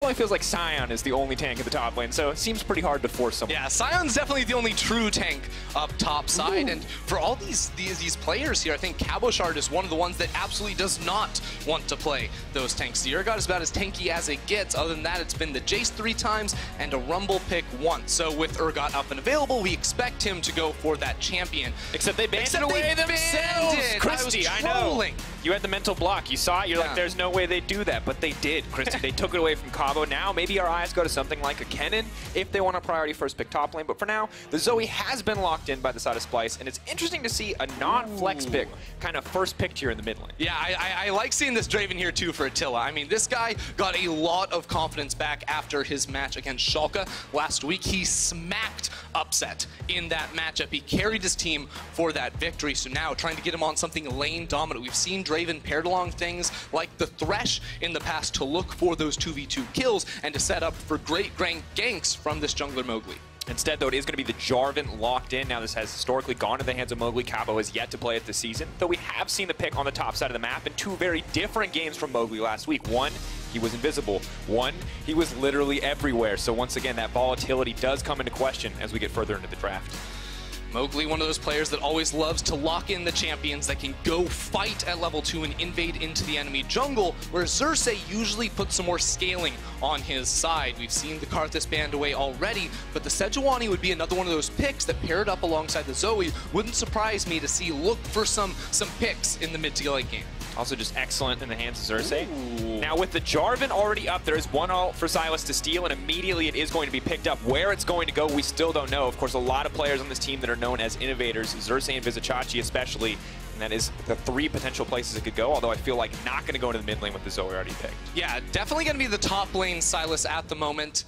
definitely feels like Sion is the only tank at the top lane, so it seems pretty hard to force someone. Yeah, Sion's definitely the only true tank up top side, and for all these players here, I think Cabochard is one of the ones that absolutely does not want to play those tanks. The Urgot is about as tanky as it gets. Other than that, it's been the Jace 3 times and a Rumble pick once. So with Urgot up and available, we expect him to go for that champion. Except they banned it away themselves. Christy, I know. You had the mental block. You saw it. You're like, there's no way they'd do that, but they did, Christy. They took it away from Cabo. Now maybe our eyes go to something like a Kennen if they want a priority first pick top lane. But for now, the Zoe has been locked in by the side of Splyce, and it's interesting to see a non-flex pick kind of first picked here in the mid lane. Yeah, I like seeing this Draven here too for Attila. I mean, this guy got a lot of confidence back after his match against Schalke last week. He smacked Upset in that matchup. He carried his team for that victory. So now trying to get him on something lane dominant. We've seen Draven paired along things like the Thresh in the past to look for those 2v2 kills and to set up for great ganks from this jungler Mowgli. Instead, though, it is going to be the Jarvan locked in. Now, this has historically gone to the hands of Mowgli. Cabo has yet to play it this season, though we have seen the pick on the top side of the map in two very different games from Mowgli last week. One, he was invisible. One, he was literally everywhere. So once again, that volatility does come into question as we get further into the draft. Mowgli, one of those players that always loves to lock in the champions that can go fight at level 2 and invade into the enemy jungle, where Xerxe usually puts some more scaling on his side. We've seen the Karthus banned away already, but the Sejuani would be another one of those picks that paired up alongside the Zoe. Wouldn't surprise me to see look for some picks in the mid to late game. Also just excellent in the hands of Xerxe. Now with the Jarvan already up, there is one ult for Sylas to steal, and immediately it is going to be picked up. Where it's going to go, we still don't know. Of course, a lot of players on this team that are known as innovators, Xerxe and Vizicsacsi especially, and that is the 3 potential places it could go, although I feel like not going to go into the mid lane with the Zoe already picked. Yeah, definitely going to be the top lane Sylas at the moment.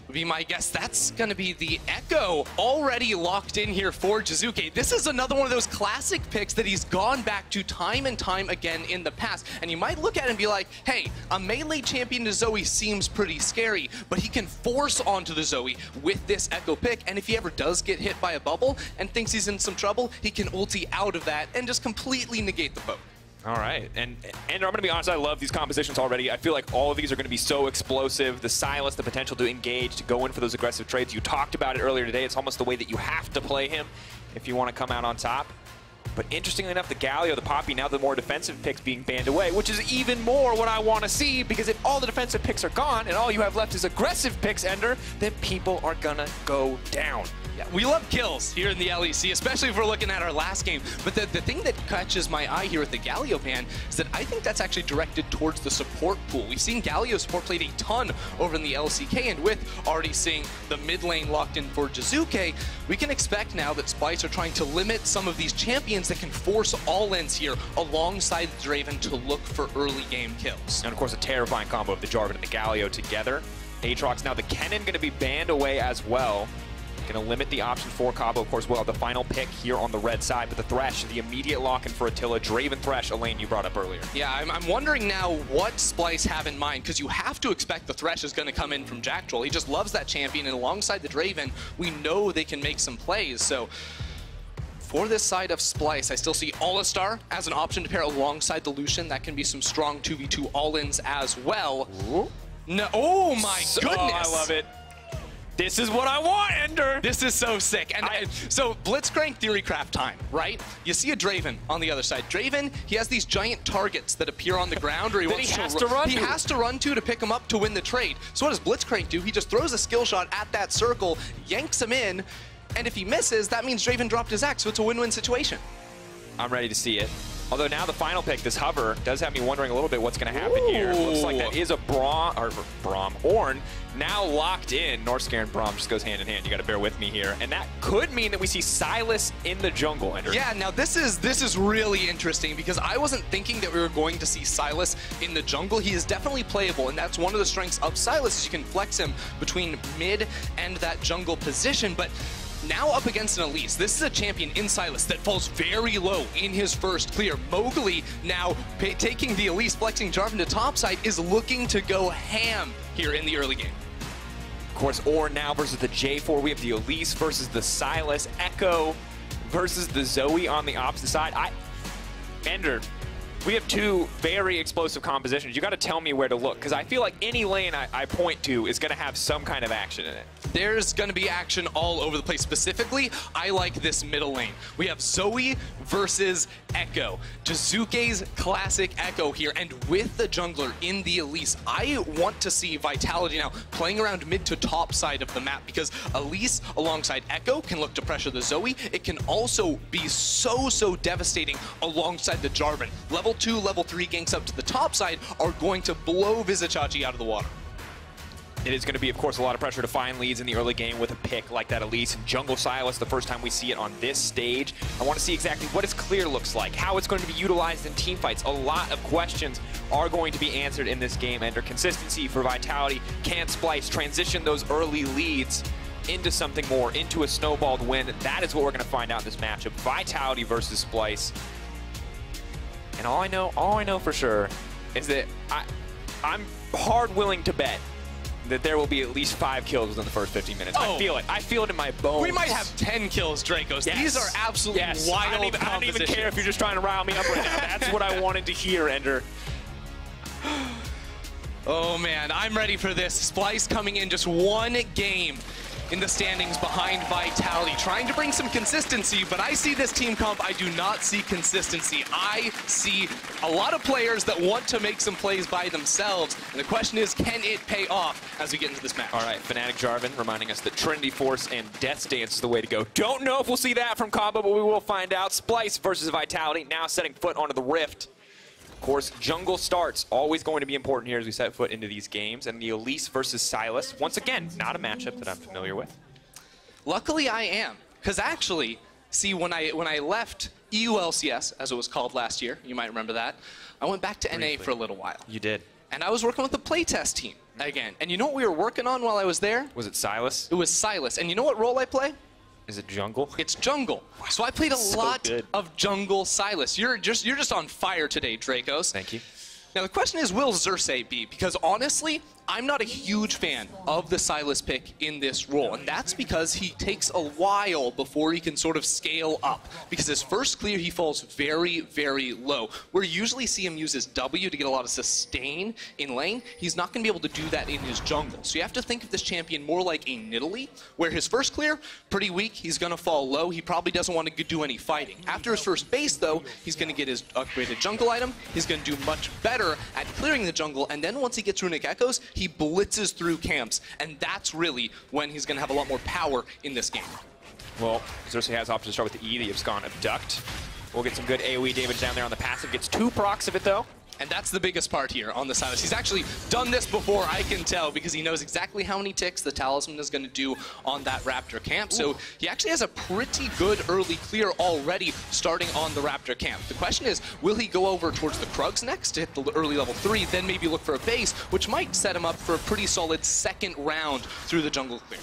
Would be my guess. That's going to be the Echo already locked in here for Jiizuke. This is another one of those classic picks that he's gone back to time and time again in the past. And you might look at it and be like, hey, a melee champion to Zoe seems pretty scary, but he can force onto the Zoe with this Echo pick. And if he ever does get hit by a bubble and thinks he's in some trouble, he can ulti out of that and just completely negate the poke. All right, and I'm going to be honest, I love these compositions already. I feel like all of these are going to be so explosive. The Sylas, the potential to engage, to go in for those aggressive trades. You talked about it earlier today. It's almost the way that you have to play him if you want to come out on top. But interestingly enough, the Galio, the Poppy, now the more defensive picks being banned away, which is even more what I want to see, because if all the defensive picks are gone and all you have left is aggressive picks, Ender, then people are going to go down. Yeah, we love kills here in the LEC, especially if we're looking at our last game. But the thing that catches my eye here with the Galio ban is that I think that's actually directed towards the support pool. We've seen Galio support played a ton over in the LCK, and with already seeing the mid lane locked in for Jiizuke, we can expect now that Splyce are trying to limit some of these champions that can force all-ins here alongside Draven to look for early game kills. And of course, a terrifying combo of the Jarvan and the Galio together. Aatrox, now the Kennen going to be banned away as well. Going to limit the option for Cabo. Of course, we'll have the final pick here on the red side, but the Thresh, the immediate lock-in for Attila. Draven Thresh, a lane you brought up earlier. Yeah, I'm wondering now what Splyce have in mind, because you have to expect the Thresh is going to come in from Jactroll. He just loves that champion, and alongside the Draven, we know they can make some plays. So for this side of Splyce, I still see Alistar as an option to pair alongside the Lucian. That can be some strong 2v2 all-ins as well. Ooh. No, oh my goodness! Oh, I love it. This is what I want, Ender! This is so sick. And so Blitzcrank Theorycraft time, right? You see a Draven on the other side. Draven, he has these giant targets that appear on the ground, or he has to run to pick them up to win the trade. So what does Blitzcrank do? He just throws a skill shot at that circle, yanks him in, and if he misses, that means Draven dropped his axe, so it's a win-win situation. I'm ready to see it. Although now the final pick, this hover, does have me wondering a little bit what's going to happen here. Looks like that is a Ornn now locked in. Norskeren and Braum just goes hand in hand. You got to bear with me here. And that could mean that we see Sylas in the jungle, Ender. Yeah, now this is really interesting, because I wasn't thinking that we were going to see Sylas in the jungle. He is definitely playable, and that's one of the strengths of Sylas, is you can flex him between mid and that jungle position. But now up against an Elise, this is a champion in Sylas that falls very low in his first clear. Mowgli now taking the Elise, flexing Jarvan to topside, is looking to go ham here in the early game. Of course, Ornn now versus the J4. We have the Elise versus the Sylas. Echo versus the Zoe on the opposite side. Ender, We have two very explosive compositions. You got to tell me where to look, because I feel like any lane I point to is going to have some kind of action in it. There's going to be action all over the place. Specifically, I like this middle lane. We have Zoe versus Echo. Jiizuke's classic Echo here, and with the jungler in the Elise, I want to see Vitality now playing around mid to top side of the map, because Elise alongside Echo can look to pressure the Zoe. It can also be so devastating alongside the Jarvan. Level 2, level 3 ganks up to the top side are going to blow Vizicsacsi out of the water. It is going to be, of course, a lot of pressure to find leads in the early game with a pick like that Elise and Jungle Sylas, the first time we see it on this stage. I want to see exactly what its clear looks like, how it's going to be utilized in teamfights. A lot of questions are going to be answered in this game, and their consistency for Vitality. Can Splyce transition those early leads into something more, into a snowballed win? That is what we're going to find out in this matchup. Vitality versus Splyce. And all I know for sure is that I'm hard willing to bet that there will be at least 5 kills within the first 15 minutes. Oh. I feel it. I feel it in my bones. We might have 10 kills, Dracos. Yes. These are absolutely wild I don't even care if you're just trying to rile me up right now. That's what I wanted to hear, Ender. Oh man, I'm ready for this. Splyce coming in just one game in the standings behind Vitality, trying to bring some consistency, but I see this team comp, I do not see consistency. I see a lot of players that want to make some plays by themselves, and the question is, can it pay off as we get into this match? All right, Fnatic Jarvan reminding us that Trinity Force and Death's Dance is the way to go. Don't know if we'll see that from Kobbe, but we will find out. Splyce versus Vitality, now setting foot onto the Rift. Of course, jungle starts, always going to be important here as we set foot into these games. And the Elise versus Sylas, once again, not a matchup that I'm familiar with. Luckily I am, because actually, see, when I left EULCS, as it was called last year, you might remember that, I went back to Briefly. NA for a little while. You did. And I was working with the playtest team again. And you know what we were working on while I was there? Was it Sylas? It was Sylas. And you know what role I play? Is it jungle? It's jungle. So I played a lot good. of jungle Sylas. You're just on fire today, Dracos. Thank you. Now the question is, will Xerxe be? Because honestly, I'm not a huge fan of the Sylas pick in this role, and that's because he takes a while before he can sort of scale up. Because his first clear, he falls very, very low. Where you usually see him use his W to get a lot of sustain in lane, he's not going to be able to do that in his jungle. So you have to think of this champion more like a Nidalee, where his first clear, pretty weak, he's going to fall low, he probably doesn't want to do any fighting. After his first base, though, he's going to get his upgraded jungle item, he's going to do much better at clearing the jungle, and then once he gets Runic Echoes, he blitzes through camps, and that's really when he's going to have a lot more power in this game. Well, Xerxe has options to start with the E, the Abscon Abduct. We'll get some good AoE damage down there on the passive. Gets 2 procs of it, though. And that's the biggest part here on the Sylas. He's actually done this before, I can tell, because he knows exactly how many ticks the Talisman is going to do on that Raptor camp. So he actually has a pretty good early clear already starting on the Raptor camp. The question is, will he go over towards the Krugs next to hit the early level 3, then maybe look for a base, which might set him up for a pretty solid second round through the jungle clear.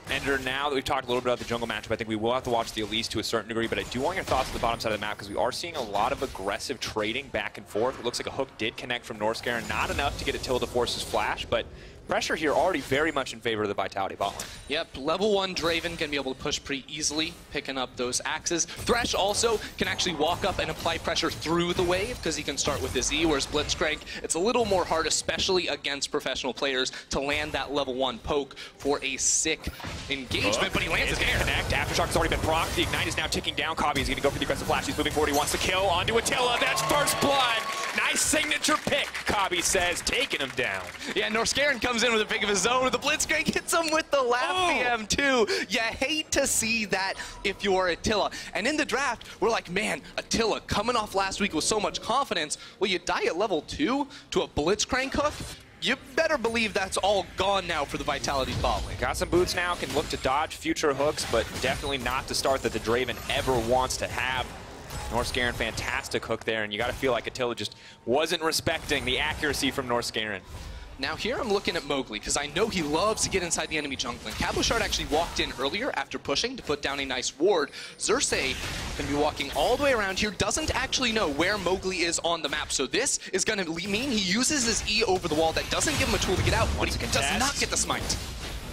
Ender, now that we've talked a little bit about the jungle matchup, I think we will have to watch the Elise to a certain degree, but I do want your thoughts on the bottom side of the map, because we are seeing a lot of aggressive trading back and forth. It looks like a hook did connect from Norskeren, not enough to get Attila to force his flash, but pressure here already very much in favor of the Vitality bot lane. Yep, level 1 Draven can be able to push pretty easily, picking up those axes. Thresh also can actually walk up and apply pressure through the wave, because he can start with his E, whereas Blitzcrank, it's a little more hard, especially against professional players, to land that level 1 poke for a sick engagement, but he lands his air. Connect. Aftershock's already been procced. The Ignite is now ticking down. Kobbe is going to go for the aggressive flash. He's moving forward. He wants to kill onto Attila. That's first blood. Nice signature pick, Kobbe says, taking him down. Yeah, Norskeren comes in with a pick of his own. The Blitzcrank hits him with the lap PM too. You hate to see that if you are Attila. And in the draft, we're like, man, Attila coming off last week with so much confidence. Well, you die at level 2 to a Blitzcrank hook. You better believe that's all gone now for the Vitality bot lane. Got some boots now, can look to dodge future hooks, but definitely not the start that the Draven ever wants to have. Norskeren, fantastic hook there, and you got to feel like Attila just wasn't respecting the accuracy from Norskeren. Now here I'm looking at Mowgli, because I know he loves to get inside the enemy jungle. And Cabochard actually walked in earlier after pushing to put down a nice ward. Xerxe going to be walking all the way around here, doesn't actually know where Mowgli is on the map. So this is going to mean he uses his E over the wall. That doesn't give him a tool to get out, but he does not get the smite.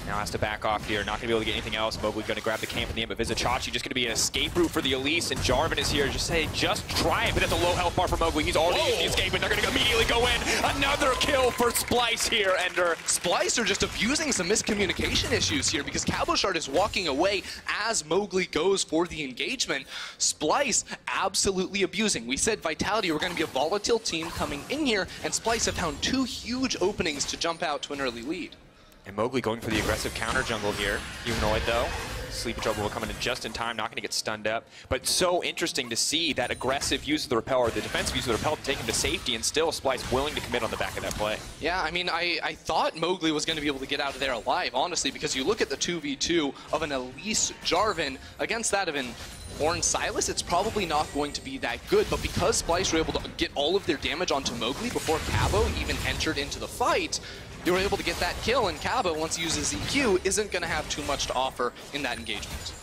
Now has to back off here. Not going to be able to get anything else. Mowgli going to grab the camp in the end, but Vizicsacsi just going to be an escape route for the Elise, and Jarvan is here. Just try it, but that's a low health bar for Mowgli. He's already in the escape, and they're going to immediately go in. Another kill for Splyce here, Ender. Splyce are just abusing some miscommunication issues here because Cabochard is walking away as Mowgli goes for the engagement. Splyce absolutely abusing. We said Vitality were going to be a volatile team coming in here, and Splyce have found 2 huge openings to jump out to an early lead. And Mowgli going for the aggressive counter jungle here. Humanoid though. Sleepy Trouble will come in just in time, not going to get stunned up. But so interesting to see that aggressive use of the repel, or the defensive use of the repel, to take him to safety, and still Splyce willing to commit on the back of that play. Yeah, I mean, I thought Mowgli was going to be able to get out of there alive, honestly, because you look at the 2v2 of an Elise Jarvan against that of an Ornn Sylas, it's probably not going to be that good, but because Splyce were able to get all of their damage onto Mowgli before Cabo even entered into the fight, they were able to get that kill, and Cabo, once he uses EQ, isn't going to have too much to offer in that engagement.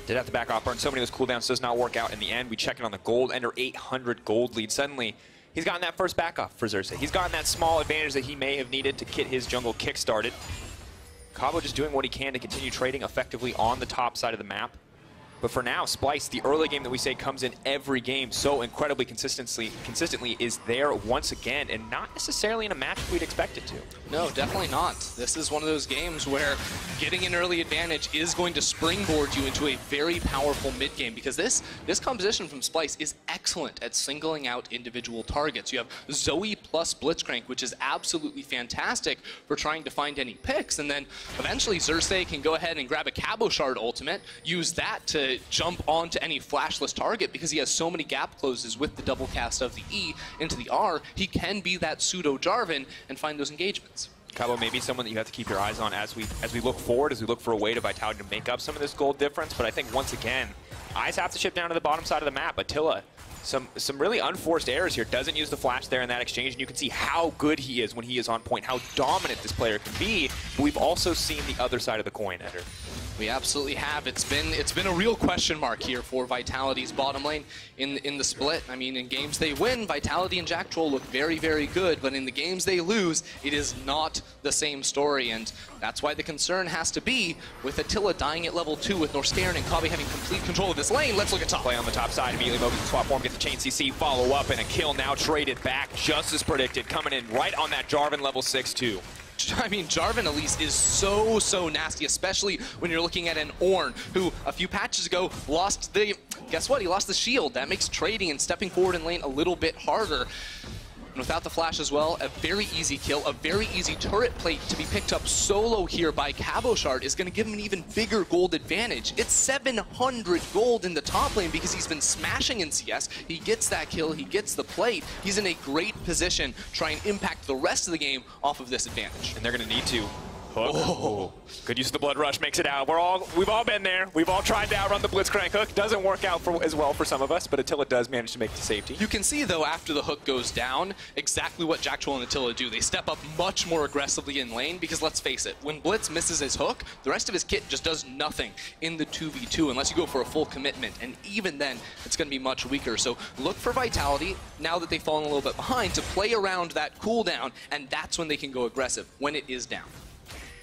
Did have to back off burn. So many of those cooldowns does not work out in the end. We check it on the gold, Ender 800 gold lead. Suddenly, he's gotten that first back off for Xerxe. He's gotten that small advantage that he may have needed to get his jungle kick-started. Cabo just doing what he can to continue trading effectively on the top side of the map. But for now, Splyce, the early game that we say comes in every game so incredibly consistently is there once again, and not necessarily in a match we'd expect it to. No, definitely not. This is one of those games where getting an early advantage is going to springboard you into a very powerful mid game, because this composition from Splyce is excellent at singling out individual targets. You have Zoe plus Blitzcrank, which is absolutely fantastic for trying to find any picks, and then eventually Xerxe can go ahead and grab a Cabochard ultimate, use that to jump onto any flashless target, because he has so many gap closes with the double cast of the E into the R. He can be that pseudo Jarvan and find those engagements. Cabo may be someone that you have to keep your eyes on as we look forward, as we look for a way to Vitality to make up some of this gold difference. But I think once again, eyes have to shift down to the bottom side of the map. Attila, some really unforced errors here. Doesn't use the flash there in that exchange, and you can see how good he is when he is on point, how dominant this player can be. But we've also seen the other side of the coin, Ender. We absolutely have. It's been a real question mark here for Vitality's bottom lane in the split. I mean, in games they win, Vitality and Jactroll look very, very good, but in the games they lose, it is not the same story, and that's why the concern has to be with Attila dying at level 2 with Norskeren and Kobbe having complete control of this lane. Let's look at top. Play on the top side, immediately Mowgli can swap form, get the chain CC, follow up, and a kill now traded back, just as predicted, coming in right on that Jarvan level 6 too. I mean, Jarvan Elise is so nasty, especially when you're looking at an Ornn, who a few patches ago lost the, guess what, he lost the shield. That makes trading and stepping forward in lane a little bit harder. And without the flash as well, a very easy kill, a very easy turret plate to be picked up solo here by Cabochard is going to give him an even bigger gold advantage. It's 700 gold in the top lane because he's been smashing in CS. He gets that kill, he gets the plate. He's in a great position to try and impact the rest of the game off of this advantage. And they're going to need to. Hook. Oh. Good use of the Blood Rush makes it out. We've all been there. We've all tried to outrun the Blitzcrank hook. Doesn't work out as well for some of us, but Attila does manage to make it to safety. You can see, though, after the hook goes down, exactly what Jactroll and Attila do. They step up much more aggressively in lane, because let's face it, when Blitz misses his hook, the rest of his kit just does nothing in the 2v2 unless you go for a full commitment, and even then, it's going to be much weaker. So look for Vitality, now that they've fallen a little bit behind, to play around that cooldown, and that's when they can go aggressive, when it is down.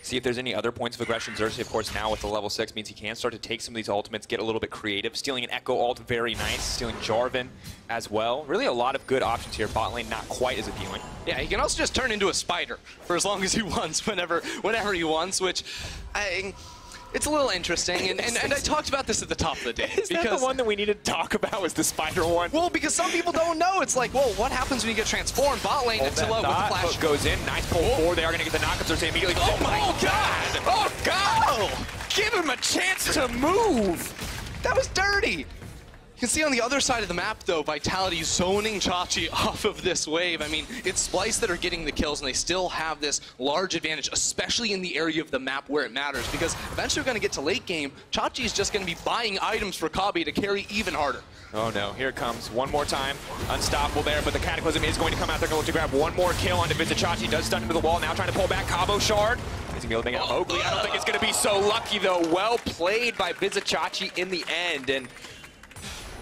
See if there's any other points of aggression. Xerxe, of course, now with the level 6 means he can start to take some of these ultimates, get a little bit creative. Stealing an Echo ult, very nice. Stealing Jarvan as well. Really a lot of good options here. Bot lane not quite as appealing. Yeah, he can also just turn into a spider for as long as he wants, whenever he wants, which it's a little interesting, and I talked about this at the top of the day. Is that the one that we needed to talk about, was the spider one? Well, because some people don't know. It's like, well, what happens when you get transformed? Bot lane, Attila with the flash. Hook goes in, nice pull forward. They are going to get the knockups. They're immediately. Oh my God! Oh God! Give him a chance to move. That was dirty. You can see on the other side of the map, though, Vitality zoning Chachi off of this wave. I mean, it's Splyce that are getting the kills, and they still have this large advantage, especially in the area of the map where it matters, because eventually we're going to get to late game. Chachi is just going to be buying items for Kobbe to carry even harder. Oh no, here it comes. One more time. Unstoppable there, but the Cataclysm is going to come out. They're going to grab one more kill onto Vizicsacsi. Does stun into the wall, now trying to pull back Cabochard. Is he going to be able to make it out? Mowgli, I don't think it's going to be so lucky, though. Well played by Vizicsacsi in the end, and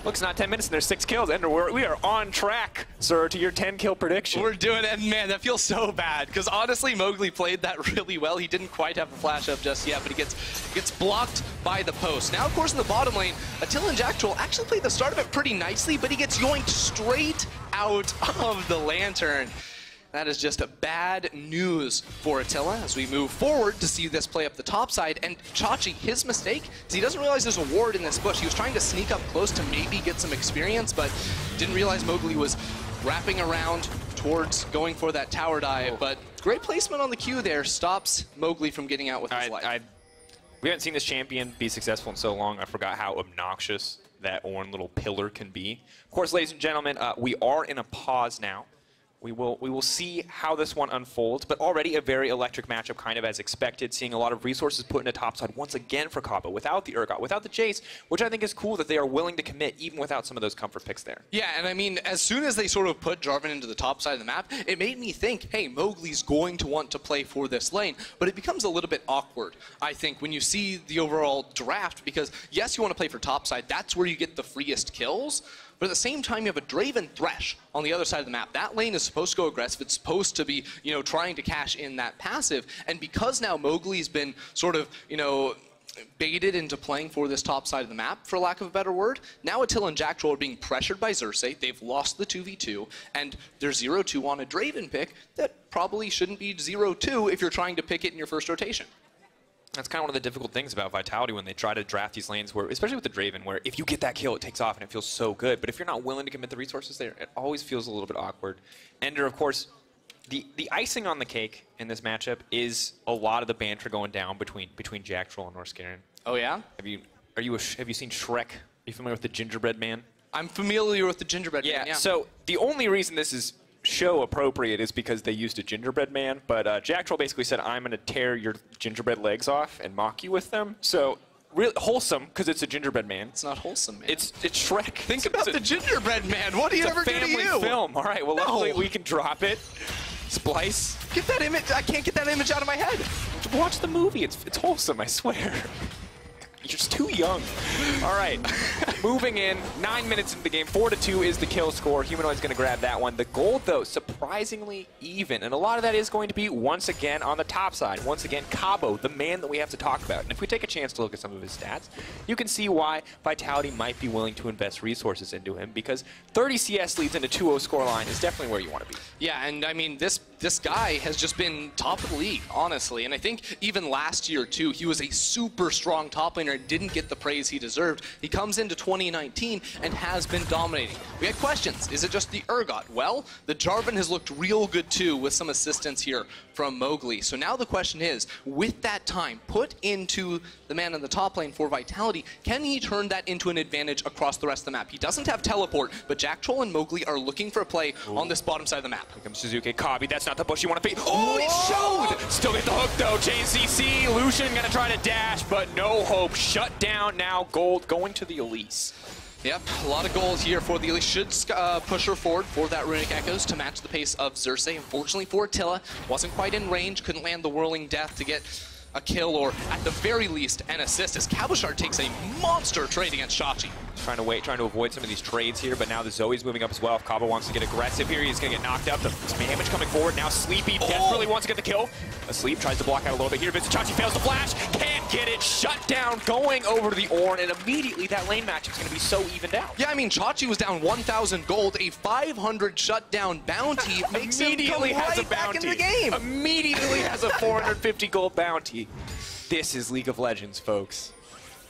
Looks not 10 minutes and there's 6 kills. And we are on track, sir, to your 10-kill prediction. We're doing it, and man, that feels so bad. Because honestly, Mowgli played that really well. He didn't quite have a flash up just yet, but he gets blocked by the post. Now, of course, in the bottom lane, Attila and Jactroll actually played the start of it pretty nicely, but he gets yoinked straight out of the lantern. That is just a bad news for Attila as we move forward to see this play up the top side. And Chachi, his mistake is he doesn't realize there's a ward in this bush. He was trying to sneak up close to maybe get some experience, but didn't realize Mowgli was wrapping around towards going for that tower dive. But great placement on the Q there stops Mowgli from getting out with his life. We haven't seen this champion be successful in so long. I forgot how obnoxious that orange little pillar can be. Of course, ladies and gentlemen, we are in a pause now. We will see how this one unfolds, but already a very electric matchup, kind of as expected, seeing a lot of resources put into topside once again for Kobbe, without the Urgot, without the Jace, which I think is cool that they are willing to commit even without some of those comfort picks there. Yeah, and I mean, as soon as they sort of put Jarvan into the top side of the map, it made me think, hey, Mowgli's going to want to play for this lane, but it becomes a little bit awkward, I think, when you see the overall draft, because yes, you want to play for topside, that's where you get the freest kills, but at the same time, you have a Draven Thresh on the other side of the map. That lane is supposed to go aggressive. It's supposed to be, you know, trying to cash in that passive. And because now Mowgli's been sort of, you know, baited into playing for this top side of the map, for lack of a better word, now Attila and Jactroll are being pressured by Xerxe. They've lost the 2v2, and they're 0-2 on a Draven pick that probably shouldn't be 0-2 if you're trying to pick it in your first rotation. That's kind of one of the difficult things about Vitality when they try to draft these lanes, where, especially with the Draven, where if you get that kill, it takes off and it feels so good. But if you're not willing to commit the resources there, it always feels a little bit awkward. Ender, of course, the icing on the cake in this matchup is a lot of the banter going down between Jactroll and Norskeren. Oh yeah? Have you seen Shrek? Are you familiar with the Gingerbread Man? I'm familiar with the Gingerbread Man, yeah. So the only reason this is show appropriate is because they used a gingerbread man, but Jactroll basically said, I'm going to tear your gingerbread legs off and mock you with them. So really wholesome, because it's a gingerbread man. It's not wholesome, man. It's Shrek. Think about the gingerbread man. What do you ever do to you? It's a family film. All right, well, luckily we can drop it. Splyce. Get that image. I can't get that image out of my head. Watch the movie. It's wholesome, I swear. You're just too young. All right, moving in, 9 minutes into the game, 4-2 is the kill score. Humanoid's going to grab that one. The gold, though, surprisingly even, and a lot of that is going to be, once again, on the top side. Once again, Kobbe, the man that we have to talk about. And if we take a chance to look at some of his stats, you can see why Vitality might be willing to invest resources into him, because 30 CS leads into 2-0 scoreline is definitely where you want to be. Yeah, and I mean, this guy has just been top of the league, honestly. And I think even last year, too, he was a super strong top laner and didn't get the praise he deserved. He comes into 2019 and has been dominating. We had questions. Is it just the Urgot? Well, the Jarvan has looked real good, too, with some assistance here from Mowgli. So now the question is, with that time put into the man in the top lane for Vitality, can he turn that into an advantage across the rest of the map? He doesn't have teleport, but Jactroll and Mowgli are looking for a play on this bottom side of the map. Here comes Jiizuke. Kobbe, that's not the bush you want to be. Oh, he showed! Still get the hook, though. JCC, Lucian going to try to dash, but no hope. Shut down now. Gold going to the Elise. Yep, a lot of gold here for the Elise. Should push her forward for that Runic Echoes to match the pace of Xerxe. Unfortunately for Attila, wasn't quite in range, couldn't land the Whirling Death to get a kill, or at the very least, an assist, as Cabochard takes a monster trade against Chachi. Trying to avoid some of these trades here, but now the Zoe's moving up as well. If Kobbe wants to get aggressive here, he's going to get knocked out. The damage coming forward. Now Sleepy desperately wants to get the kill. Asleep tries to block out a little bit here. Vizicsacsi fails to flash. Can't get it. Shut down. Going over to the Ornn, and immediately that lane matchup is going to be so evened out. Yeah, I mean, Chachi was down 1,000 gold. A 500 shutdown bounty makes him come right back into the game. Immediately has a 450 gold bounty. This is League of Legends, folks.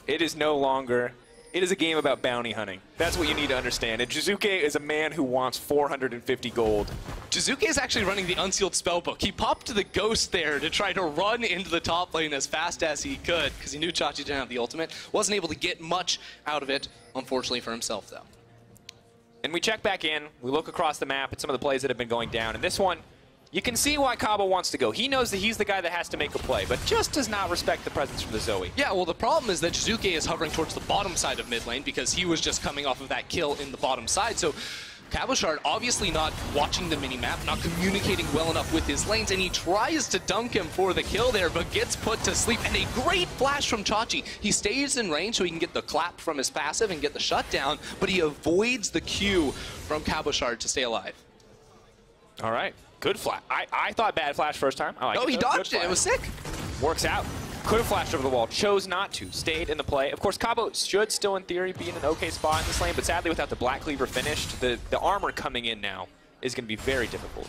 It is no longer... It is a game about bounty hunting. That's what you need to understand. And Jiizuke is a man who wants 450 gold. Jiizuke is actually running the Unsealed Spellbook. He popped to the Ghost there to try to run into the top lane as fast as he could, because he knew Chachi didn't have the ultimate. Wasn't able to get much out of it, unfortunately for himself, though. And we check back in. We look across the map at some of the plays that have been going down. And this one, you can see why Kobbe wants to go. He knows that he's the guy that has to make a play, but just does not respect the presence from the Zoe. Yeah, well, the problem is that Jiizuke is hovering towards the bottom side of mid lane because he was just coming off of that kill in the bottom side. So Cabochard obviously not watching the minimap, not communicating well enough with his lanes, and he tries to dunk him for the kill there, but gets put to sleep. And a great flash from Chachi. He stays in range so he can get the clap from his passive and get the shutdown, but he avoids the Q from Cabochard to stay alive. All right, good flash. I thought bad flash first time. I like he dodged it. It was sick. Works out. Could have flashed over the wall, chose not to, stayed in the play. Of course, Cabo should still, in theory, be in an okay spot in this lane, but sadly, without the Black Cleaver finished, the armor coming in now is going to be very difficult.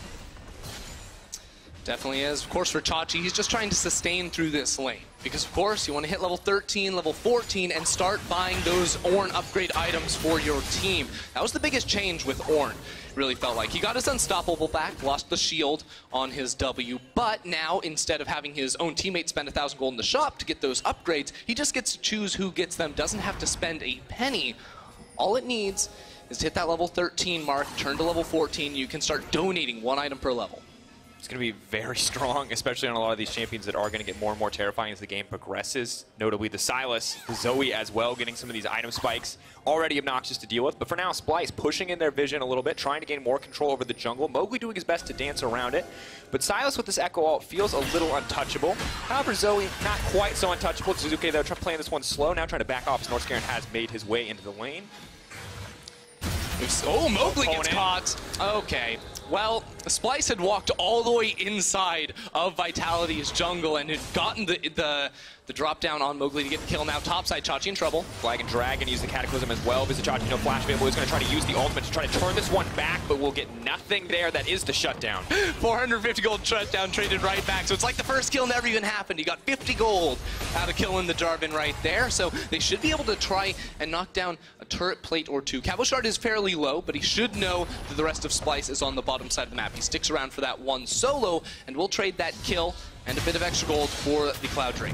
Definitely is. Of course, for Chachi, he's just trying to sustain through this lane. Because, of course, you want to hit level 13, level 14, and start buying those Ornn upgrade items for your team. That was the biggest change with Ornn, really felt like. He got his Unstoppable back, lost the shield on his W, but now, instead of having his own teammate spend 1,000 gold in the shop to get those upgrades, he just gets to choose who gets them, doesn't have to spend a penny. All it needs is to hit that level 13 mark, turn to level 14, you can start donating one item per level. It's going to be very strong, especially on a lot of these champions that are going to get more and more terrifying as the game progresses. Notably the Sylas, the Zoe as well, getting some of these item spikes. Already obnoxious to deal with, but for now, Splyce pushing in their vision a little bit, trying to gain more control over the jungle. Mowgli doing his best to dance around it, but Sylas with this Echo ult feels a little untouchable. However, Zoe not quite so untouchable. Jiizuke, though, playing this one slow, now trying to back off as Norskeren has made his way into the lane. Oh, Mowgli gets caught. Okay. Well, Splyce had walked all the way inside of Vitality's jungle and had gotten the drop down on Mowgli to get the kill. Now topside, Chachi in trouble. Flag and Dragon use the Cataclysm as well. Vizicsacsi, no flash available. He's going to try to use the ultimate to try to turn this one back, but we'll get nothing there. That is the shutdown. 450 gold shutdown traded right back. So it's like the first kill never even happened. He got 50 gold out of killing the Jarvan right there. So they should be able to try and knock down a turret plate or two. Cabochard is fairly low, but he should know that the rest of Splyce is on the bottom side of the map. He sticks around for that one solo, and we'll trade that kill and a bit of extra gold for the Cloud Drake.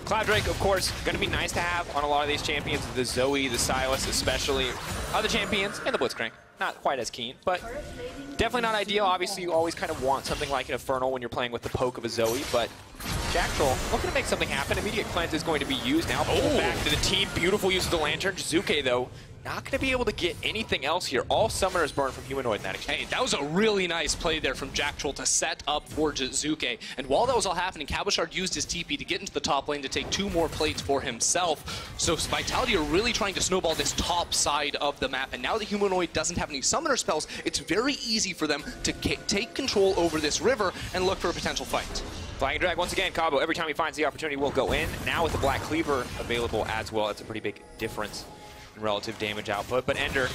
Cloud Drake, of course, going to be nice to have on a lot of these champions, the Zoe, the Sylas especially. Other champions, and the Blitzcrank, not quite as keen, but definitely not ideal. Obviously, you always kind of want something like an Infernal when you're playing with the poke of a Zoe, but Jactroll looking to make something happen. Immediate Cleanse is going to be used now. Back to the team. Beautiful use of the Lantern. Jiizuke, though, not going to be able to get anything else here. All Summoners burn from Humanoid in that exchange. Hey, that was a really nice play there from Jactroll to set up for Jiizuke. And while that was all happening, Cabochard used his TP to get into the top lane to take 2 more plates for himself. So Vitality are really trying to snowball this top side of the map. And now that Humanoid doesn't have any Summoner spells, it's very easy for them to take control over this river and look for a potential fight. Flying Drag once again, Cabo, every time he finds the opportunity, will go in. Now with the Black Cleaver available as well, that's a pretty big difference in relative damage output. But Ender,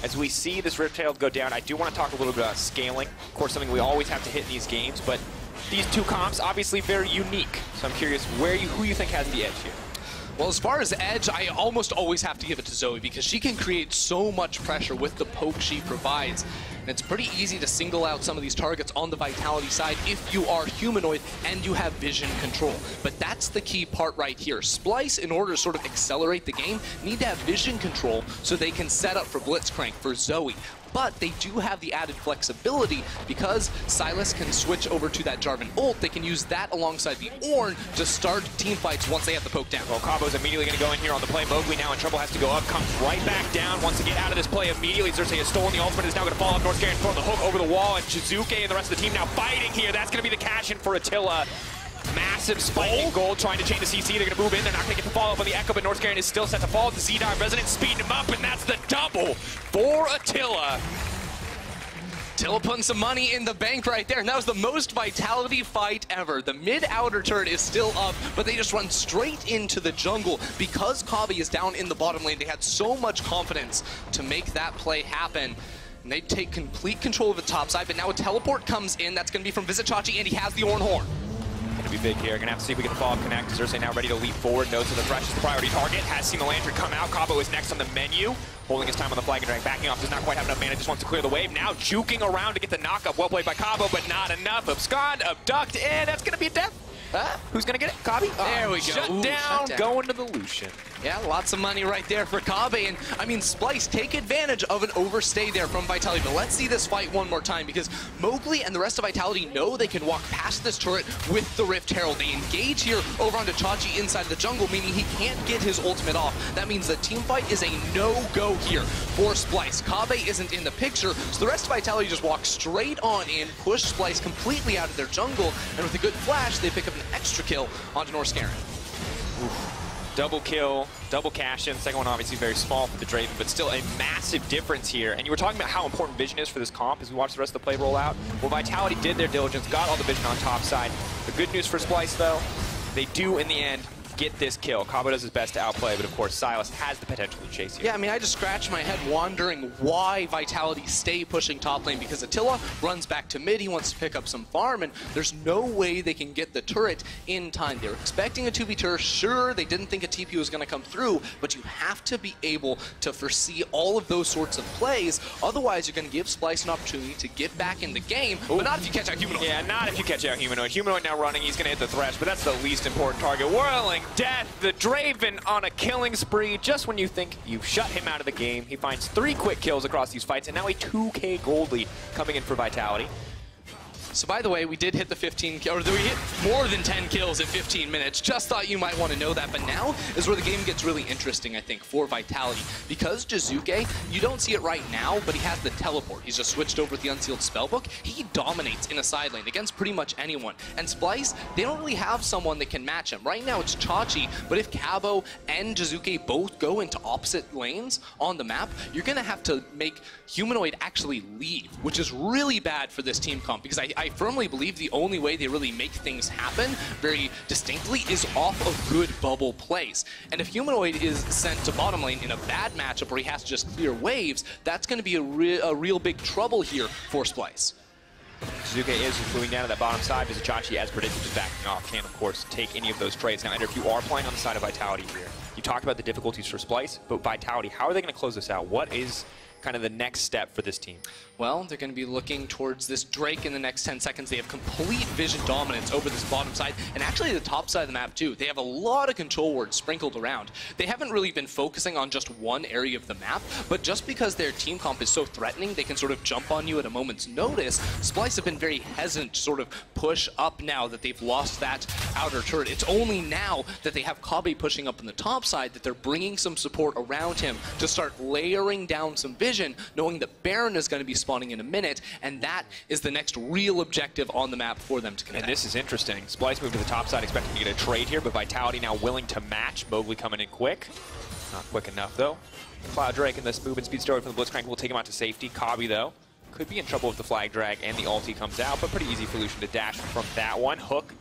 as we see this Riptail go down, I do want to talk a little bit about scaling. Of course, something we always have to hit in these games, but these two comps, obviously very unique. So I'm curious who you think has the edge here? Well, as far as edge, I almost always have to give it to Zoe because she can create so much pressure with the poke she provides. And it's pretty easy to single out some of these targets on the Vitality side if you are Humanoid and you have vision control. But that's the key part right here. Splyce, in order to sort of accelerate the game, need to have vision control so they can set up for Blitzcrank, for Zoe. But they do have the added flexibility because Sylas can switch over to that Jarvan ult. They can use that alongside the Ornn to start team fights once they have the poke down. Well, Cabo's immediately going to go in here on the play. Mowgli now in trouble, has to go up, comes right back down, wants to get out of this play immediately. Xerxe has stolen the ultimate, is now going to fall off. Norskeren throwing the hook over the wall, and Jiizuke and the rest of the team now fighting here. That's going to be the cash-in for Attila. Massive spike in gold, trying to chain the CC. They're going to move in. They're not going to get the follow-up on the Echo, but Norskeren is still set to fall. The Z-Dive Resonance speeding him up, and that's the double for Attila. Attila putting some money in the bank right there, and that was the most Vitality fight ever. The mid-outer turret is still up, but they just run straight into the jungle. Because Kobbe is down in the bottom lane, they had so much confidence to make that play happen. And they take complete control of the top side, but now a teleport comes in. That's going to be from Vizicsacsi, and he has the Ornn Horn. Gonna be big here. Gonna have to see if we can follow-up connect. Xerxe now ready to leap forward. Knows that the Thresh is the priority target. Has seen the Lantern come out. Cabo is next on the menu. Holding his time on the flag and drag. Backing off. Does not quite have enough mana. Just wants to clear the wave. Now juking around to get the knock-up. Well played by Cabo, but not enough. Abscond, abduct, and that's gonna be a death. Who's going to get it? Kobbe? There we go. Shut down, going to the Lucian. Yeah, lots of money right there for Kobbe. And, I mean, Splyce take advantage of an overstay there from Vitality. But let's see this fight one more time, because Mowgli and the rest of Vitality know they can walk past this turret with the Rift Herald. They engage here over onto Chachi inside the jungle, meaning he can't get his ultimate off. That means the team fight is a no-go here for Splyce. Kobbe isn't in the picture, so the rest of Vitality just walk straight on in, push Splyce completely out of their jungle, and with a good flash, they pick up an extra kill onto Norskeren. Double kill, double cash in. Second one obviously very small for the Draven, but still a massive difference here. And you were talking about how important vision is for this comp as we watch the rest of the play roll out. Well, Vitality did their diligence, got all the vision on top side. The good news for Splyce, though, they do in the end get this kill. Kobbe does his best to outplay, but of course Silas has the potential to chase you. Yeah, I mean, I just scratched my head wondering why Vitality stay pushing top lane, because Attila runs back to mid, he wants to pick up some farm, and there's no way they can get the turret in time. They were expecting a 2v turret, sure, they didn't think a TP was going to come through, but you have to be able to foresee all of those sorts of plays, otherwise you're going to give Splyce an opportunity to get back in the game, but not if you catch out Humanoid. Yeah, not if you catch out Humanoid. Humanoid now running, he's going to hit the Thresh, but that's the least important target. Whirling Death, the Draven on a killing spree. Just when you think you've shut him out of the game, he finds 3 quick kills across these fights, and now a 2K gold lead coming in for Vitality. So by the way, we did hit the 15, or we hit more than 10 kills at 15 minutes. Just thought you might want to know that, but now is where the game gets really interesting, I think, for Vitality. Because Jiizuke, you don't see it right now, but he has the teleport. He's just switched over with the Unsealed Spellbook. He dominates in a side lane against pretty much anyone. And Splyce, they don't really have someone that can match him. Right now it's Chachi, but if Cabo and Jiizuke both go into opposite lanes on the map, you're going to have to make Humanoid actually leave, which is really bad for this team comp, because I firmly believe the only way they really make things happen very distinctly is off of good bubble plays. And if Humanoid is sent to bottom lane in a bad matchup where he has to just clear waves, that's going to be a real big trouble here for Splyce. Jiizuke is moving down to that bottom side. Vizicsacsi, as predicted, is backing off. Can't, of course, take any of those trades. Now, Andrei, if you are playing on the side of Vitality here, you talked about the difficulties for Splyce, but Vitality, how are they going to close this out? What is kind of the next step for this team? Well, they're going to be looking towards this Drake in the next 10 seconds. They have complete vision dominance over this bottom side, and actually the top side of the map too. They have a lot of control wards sprinkled around. They haven't really been focusing on just one area of the map, but just because their team comp is so threatening, they can sort of jump on you at a moment's notice. Splyce have been very hesitant to sort of push up now that they've lost that outer turret. It's only now that they have Kobbe pushing up on the top side that they're bringing some support around him to start layering down some vision, knowing that Baron is going to be spawning in a minute, and that is the next real objective on the map for them to connect. And this is interesting. Splyce moved to the top side, expecting to get a trade here, but Vitality now willing to match. Mowgli coming in quick. Not quick enough, though. Cloud Drake and this movement speed story from the Blitzcrank will take him out to safety. Kobbe, though, could be in trouble with the flag drag, and the ulti comes out, but pretty easy for Lucian to dash from that one. Hook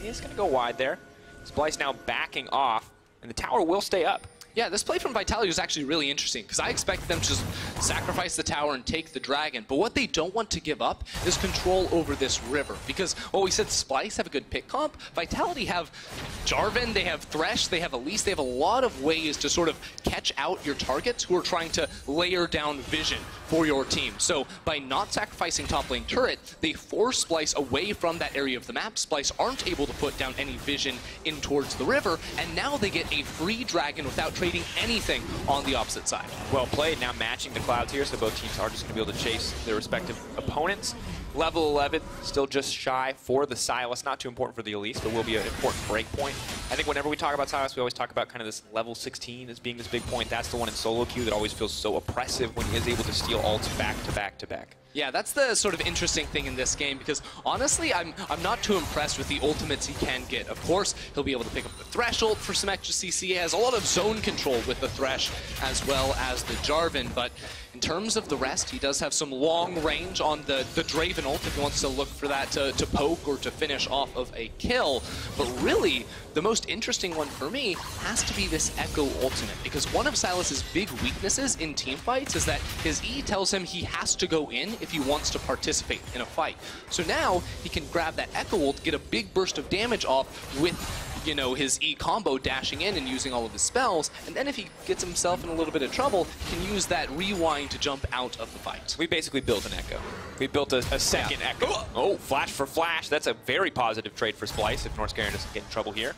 is going to go wide there. Splyce now backing off, and the tower will stay up. Yeah, this play from Vitality was actually really interesting, because I expected them to just sacrifice the tower and take the dragon, but what they don't want to give up is control over this river, because, well, we said Splyce have a good pick comp, Vitality have Jarvan, they have Thresh, they have Elise, they have a lot of ways to sort of catch out your targets who are trying to layer down vision for your team. So by not sacrificing top lane turret, they force Splyce away from that area of the map. Splyce aren't able to put down any vision in towards the river, and now they get a free dragon without trading anything on the opposite side. Well played, now matching the clouds here, so both teams are just going to be able to chase their respective opponents. Level 11, still just shy for the Silas. Not too important for the Elise, but will be an important break point. I think whenever we talk about Silas, we always talk about kind of this level 16 as being this big point. That's the one in solo queue that always feels so oppressive when he is able to steal ults back to back to back. Yeah, that's the sort of interesting thing in this game, because honestly, I'm not too impressed with the ultimates he can get. Of course, he'll be able to pick up the Threshold for some extra CC. He has a lot of zone control with the Thresh as well as the Jarvan, but in terms of the rest, he does have some long range on the Draven ult if he wants to look for that to poke or to finish off of a kill. But really, the most interesting one for me has to be this Echo ultimate, because one of Silas's big weaknesses in teamfights is that his E tells him he has to go in if he wants to participate in a fight. So now he can grab that Echo ult, get a big burst of damage off with you know, his E combo dashing in and using all of his spells, and then if he gets himself in a little bit of trouble, he can use that rewind to jump out of the fight. We basically built an Echo. We built a second Echo. Oh, flash for flash. That's a very positive trade for Splyce if Norskeren doesn't get in trouble here.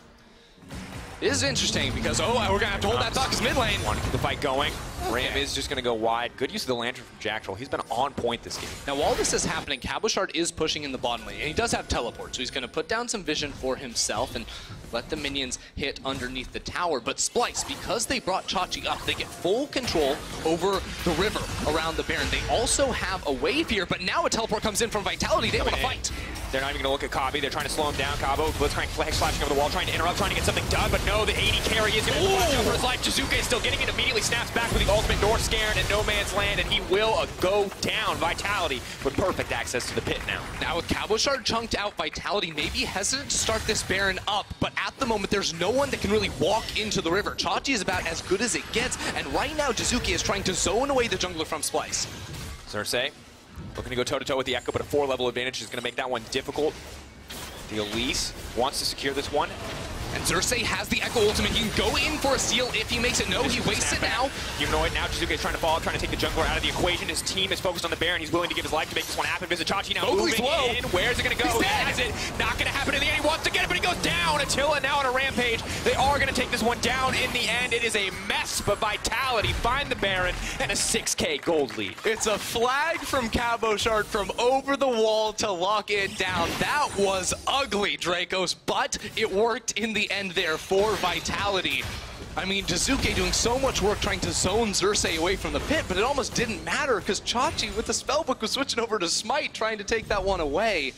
It is interesting because, we're going to have to hold that thought because mid lane. Want to keep the fight going. Ram is just going to go wide. Good use of the Lantern from Jactroll. He's been on point this game. Now, while this is happening, Cabochard is pushing in the bottom lane, and he does have teleport, so he's going to put down some vision for himself and let the minions hit underneath the tower. But Splyce, because they brought Chachi up, they get full control over the river around the Baron. They also have a wave here, but now a teleport comes in from Vitality. They want to fight. They're not even going to look at Kobbe. They're trying to slow him down. Cabo, Blitzcrank flashing over the wall, trying to interrupt, trying to get something done. But no, the 80 carry is going to watch out for his life. Jiizuke is still getting it. Immediately snaps back with the ultimate Norskeren and no man's land, and he will go down. Vitality with perfect access to the pit now. Now with Cabochard chunked out, Vitality may be hesitant to start this Baron up, but at the moment there's no one that can really walk into the river. Chachi is about as good as it gets, and right now Jiizuke is trying to zone away the jungler from Splyce. Xerxe looking to go toe-to-toe with the Echo, but a 4-level advantage is going to make that one difficult. The Elise wants to secure this one. And Xerxe has the Echo ultimate. He can go in for a steal if he makes it. No, he wastes it now. Humanoid now. Jiizuke is trying to follow, trying to take the jungler out of the equation. His team is focused on the Baron. He's willing to give his life to make this one happen. Vizicsacsi now moving in. Where's it going to go? He has it. Not going to happen in the end. He wants to get it, but he goes down. Attila now on a rampage. They are going to take this one down in the end. It is a mess, but Vitality find the Baron and a 6K gold lead. It's a flag from Cabochard from over the wall to lock it down. That was ugly, Dracos, but it worked in the end there for Vitality. I mean, Jiizuke doing so much work trying to zone Xerxe away from the pit, but it almost didn't matter because Chachi with the spellbook was switching over to Smite, trying to take that one away.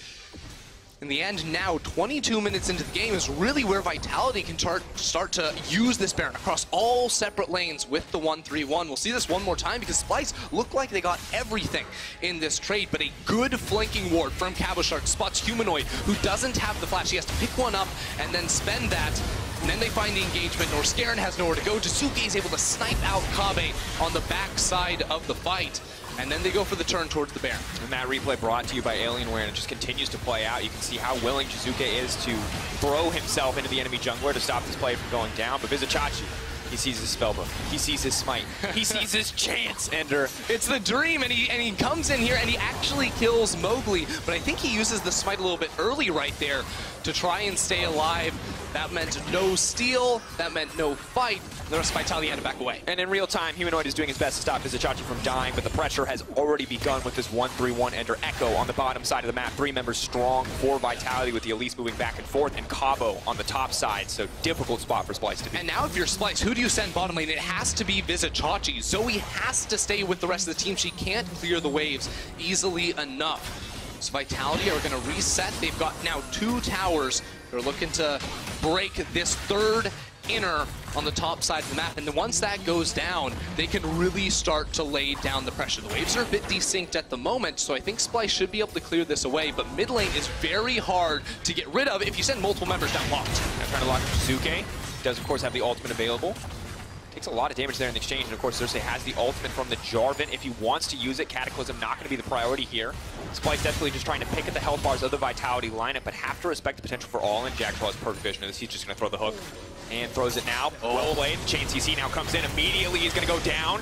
In the end, now 22 minutes into the game is really where Vitality can start to use this Baron across all separate lanes with the 1-3-1. We'll see this one more time because Splyce looked like they got everything in this trade, but a good flanking ward from Cabochard spots Humanoid, who doesn't have the flash. He has to pick one up and then spend that. And then they find the engagement. Norskeren has nowhere to go. Jiizuke is able to snipe out Kobbe on the backside of the fight. And then they go for the turn towards the Baron. And that replay brought to you by Alienware, and it just continues to play out. You can see how willing Jiizuke is to throw himself into the enemy jungler to stop this play from going down. But Vizicsacsi, he sees his spellbook. He sees his smite. He sees his chance, Ender. It's the dream, and he comes in here and he actually kills Mowgli. But I think he uses the smite a little bit early right there to try and stay alive. That meant no steal. That meant no fight. The rest of Vitality had to back away. And in real time, Humanoid is doing his best to stop Vizicsacsi from dying, but the pressure has already begun with this 1-3-1 Ender Echo on the bottom side of the map. 3 members strong for Vitality with the Elise moving back and forth, and Cabo on the top side, so difficult spot for Splyce to be. And now if you're Splyce, who do you send bottom lane? It has to be Vizicsacsi. Zoe has to stay with the rest of the team. She can't clear the waves easily enough. So Vitality are going to reset. They've got now 2 towers. They're looking to break this third inner on the top side of the map, and then once that goes down, they can really start to lay down the pressure. The waves are a bit desynced at the moment, so I think Splyce should be able to clear this away, but mid lane is very hard to get rid of if you send multiple members down locked. Now trying to lock Jiizuke. Does, of course, have the ultimate available. Takes a lot of damage there in the exchange, and of course Xerxe has the ultimate from the Jarvan. If he wants to use it, Cataclysm not going to be the priority here. Splyce definitely just trying to pick at the health bars of the Vitality lineup, but have to respect the potential for all, and Jactroll has perfect vision of this. He's just going to throw the hook, and throws it now. Well played. Chain CC now comes in immediately. He's going to go down.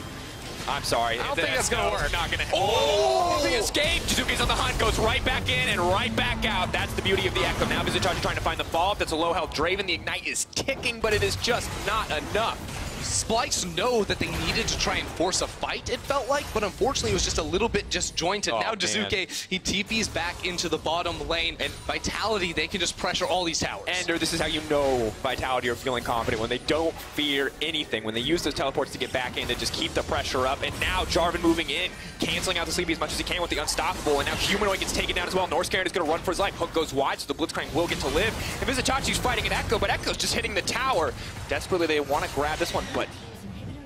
I'm sorry. I don't think that's going to work. Not going to. Oh, the escape. Jiizuke's on the hunt, goes right back in and right back out. That's the beauty of the Echo. Now Vizicsacsi trying to find the follow-up. That's a low health Draven. The Ignite is ticking, but it is just not enough. Splyce know that they needed to try and force a fight, it felt like, but unfortunately it was just a little bit disjointed. Now Jiizuke, he TPs back into the bottom lane, and Vitality, they can just pressure all these towers. Ender, this is how you know Vitality are feeling confident, when they don't fear anything, when they use those teleports to get back in, to just keep the pressure up. And now Jarvan moving in, canceling out the Sleepy as much as he can with the Unstoppable, and now Humanoid gets taken down as well. Norskeren is going to run for his life. Hook goes wide, so the Blitzcrank will get to live. And Vizicsacsi's fighting an Echo, but Echo's just hitting the tower. Desperately, they want to grab this one, but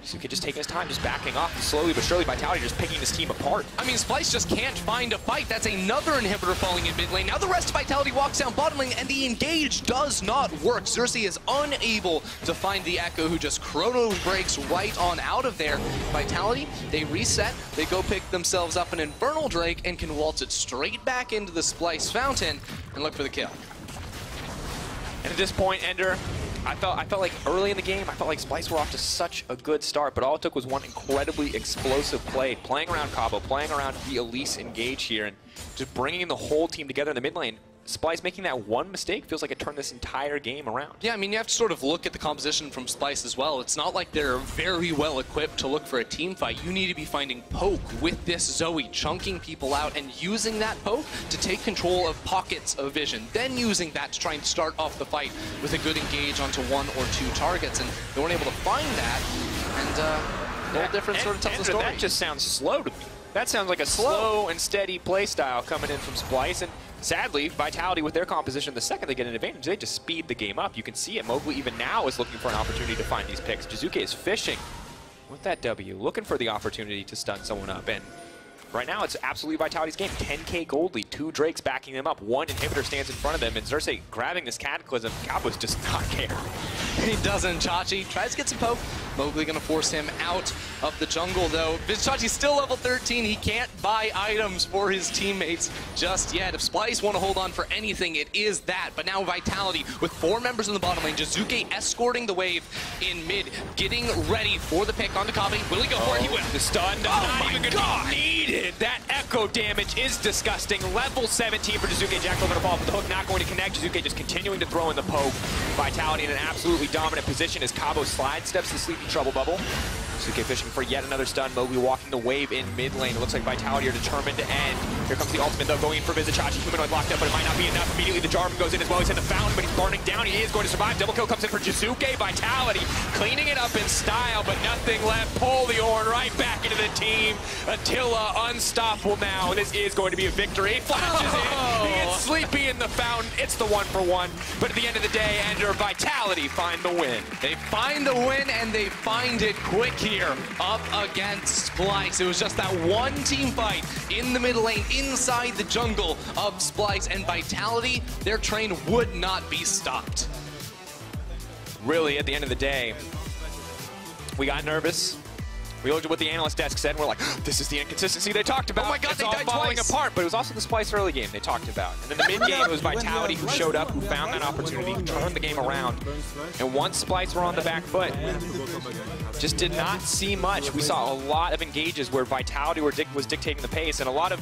Jiizuke just taking his time, just backing off slowly but surely. Vitality just picking this team apart. I mean, Splyce just can't find a fight. That's another inhibitor falling in mid lane. Now the rest of Vitality walks down bottom lane, and the engage does not work. Xerxe is unable to find the Echo, who just chrono breaks right on out of there. Vitality, they reset, they go pick themselves up an Infernal Drake, and can waltz it straight back into the Splyce fountain and look for the kill. And at this point, Ender, I felt like early in the game, I felt like Splyce were off to such a good start, but all it took was one incredibly explosive play, playing around Cabo, playing around the Elise engage here, and just bringing the whole team together in the mid lane. Splyce making that one mistake feels like it turned this entire game around. Yeah, I mean, you have to sort of look at the composition from Splyce as well. It's not like they're very well equipped to look for a team fight. You need to be finding poke with this Zoe, chunking people out and using that poke to take control of pockets of vision, then using that to try and start off the fight with a good engage onto 1 or 2 targets. And they weren't able to find that, and a little different sort of tells the story. That just sounds slow to me. That sounds like a slow and steady play style coming in from Splyce. And sadly, Vitality with their composition, the second they get an advantage, they just speed the game up. You can see it. Mowgli even now is looking for an opportunity to find these picks. Jiizuke is fishing with that W, looking for the opportunity to stun someone up. And right now, it's absolutely Vitality's game. 10k gold lead, 2 Drakes backing them up. 1 inhibitor stands in front of them, and Xerxe grabbing this Cataclysm. Cabo's just not care. He doesn't. Chachi tries to get some poke. Mowgli gonna force him out of the jungle, though. Vizicsacsi's still level 13. He can't buy items for his teammates just yet. If Splyce want to hold on for anything, it is that. But now Vitality with 4 members in the bottom lane. Jiizuke escorting the wave in mid, getting ready for the pick onto Kobbe. Will he go for it? He will. The stun not even gonna be needed. That echo damage is disgusting. Level 17 for Jiizuke. Jactroll gonna fall, but the hook not going to connect. Jiizuke just continuing to throw in the poke. Vitality in an absolutely dominant position as Cabo slide steps the Sleepy Trouble Bubble. Jiizuke fishing for yet another stun. Mowgli walking the wave in mid lane. It looks like Vitality are determined to end. Here comes the ultimate though, going in for Vizicsacsi. Humanoid locked up, but it might not be enough. Immediately the Jarvan goes in as well. He's in the fountain, but he's burning down. He is going to survive. Double kill comes in for Jiizuke. Vitality cleaning it up in style, but nothing left. Pull the Ornn right back into the team. Attila unstoppable now. This is going to be a victory. He flashes in. He gets Sleepy in the fountain. It's the 1-for-1. But at the end of the day, Ender, Vitality find the win. They find the win, and they find it quick here up against Splyce. It was just that one team fight in the mid lane inside the jungle of Splyce, and Vitality, their train would not be stopped. Really, at the end of the day, we got nervous. We looked at what the analyst desk said, and we're like, this is the inconsistency they talked about. Oh my God, it's all falling apart. But it was also the Splyce early game they talked about. And then the mid game, it was Vitality who showed up, who found that opportunity, who turned the game around. And once Splyce were on the back foot, just did not see much. We saw a lot of engages where Vitality was dictating the pace, and a lot of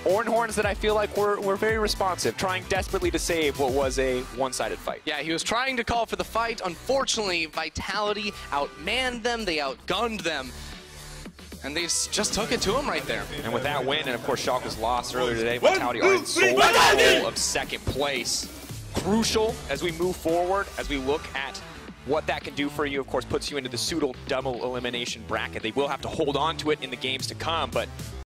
Ornn horns that I feel like were very responsive, trying desperately to save what was a one-sided fight. Yeah, he was trying to call for the fight. Unfortunately, Vitality outmanned them, they outgunned them, and they just took it to him right there. And with that win, and of course Schalke was lost earlier today, Vitality are in sole control of second place. Crucial as we move forward, as we look at what that can do for you. Of course, puts you into the pseudo double elimination bracket. They will have to hold on to it in the games to come, but